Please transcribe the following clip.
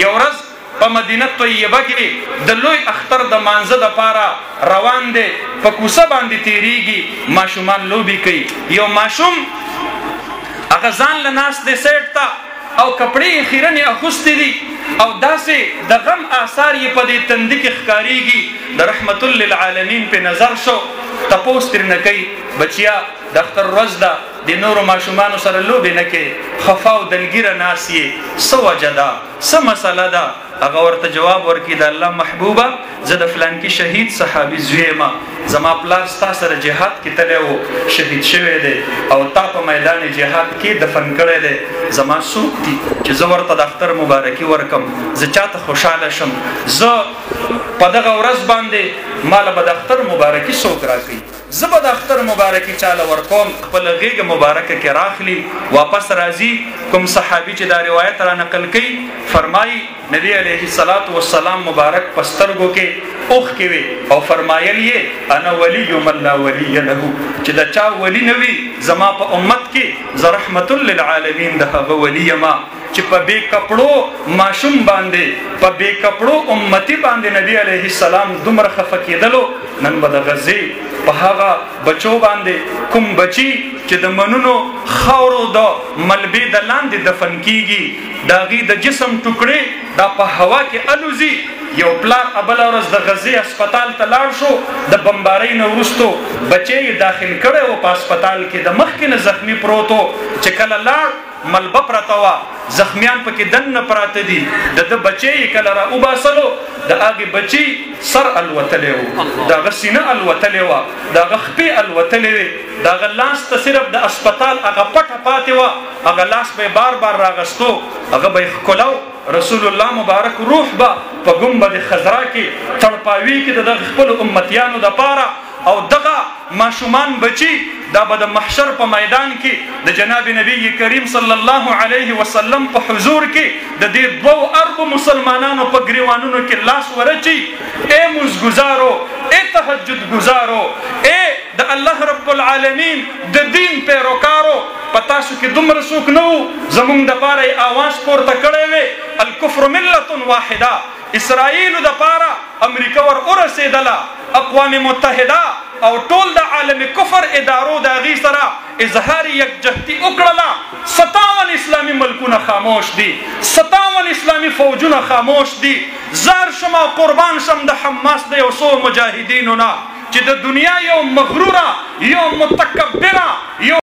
یو ورځ په مدینه طیبه کې د لوی اختر د مانځه دپاره روان دی، په کوڅه باندې تیریږي، ماشومان لوبې کوي. یو ماشوم هغه ځان له ناست دی سیټ ته او کپړې یې خیرنې اخوستې دي او داسې د غم آثار یې په دې تندي کې ښکارېږي. د رحمت للعالمین پې نظر شو، تپوس ترېنه کوي بچیا د اختر ورځ ده، د نورو ماشومانو سره لوبې نه کوې، خفا او دلګیره ناست یې، څه وجه ده، څه مسله ده؟ هغه ورته جواب ورکړي د الله محبوبه زه د فلانکي شهید صحابي زوی یم، زما پلار ستا سره جهاد کې تللی و، شهید شوی دی او تا په میدان جهاد کې دفن کړی دی. زما څوک دي چې زه ورته د اختر مبارکي ورکم، زه چاته خوشحاله شم، زه په دغه ورځ باندې ماله به د اختر مبارکي څوک راکوي، زه به د اختر مبارکي چاله ورکوم. خپله غېږه مبارکه کې راخلي، واپس راځي. کوم صحابي چې دا روایت را نقل کوي فرمایي نبی علیه الصلاة والسلام مبارک په سترګو کې اوښکې وي او فرمایل یې انا ولی من لا ولی له، چې د چا ولی نه وي زما په امت کې زه رحمت للعالمین د هغه ولی یما. چې په بې کپړو ماشوم باندې، په بې کپړو امتي باندې نبی علیه السلام دومره خفه کېدلو، نن به د غزې په هغه بچو باندې کوم بچي چې د منونو خاورو د ملبې د لاندې دفن کیږي، د هغې د جسم ټوکړې دا په هوا کې الوزي. یو پلار بله ورځ د غزې هسپتال ته لاړ شو، د بمبارۍ نه وروستو بچی یې داخل کړی و په هسپتال کې، د مخکې نه زخمي پروت و، چې کله لاړ ملبه پرته وه، زخمیان پکې دننه پراته دي، د ده بچی یې کله را وباسلو د هغې بچي سر الوتلی و، د هغه سینه الوتلی وه، د هغه خپې الوتلې وې، د هغه لاس ته صرف د اسپتال هغه پټه پاتې وه، هغه لاس به یې بار بار راغستو، هغه به یې ښکلو. رسول الله مبارک روح به په ګنبد خضرا کې تړپاوي کې د دغه خپلو امتیانو دپاره، او دغه ماشومان بچي دا به د محشر په میدان کې د جناب نبی کریم صلی الله علیه وسلم په حضور کې د دې دوو اربو مسلمانانو په ګریوانونو کې لاس ورچي. اے مزګزارو، اے تهجد گزارو، اے د الله رب العالمین د دین پیروکارو، په تاسو کې دومره څوک نه وو زمونږ دپاره یې اواز پورته کړی وی الکفر ملت واحده. اسرائیلو دپاره امریکا ور ورسېدله، اقوام متحده او ټول د عالم کفر ادارو د هغې سره اظهار یکجهتي وکړله. 57 اسلامي ملکونه خاموش دي، 57 اسلامي فوجونه خاموش دي. زار شم او قربان شم د حماس د یو څو مجاهدینو نه چې د دنیا یو مغروره، یو متکبره، یو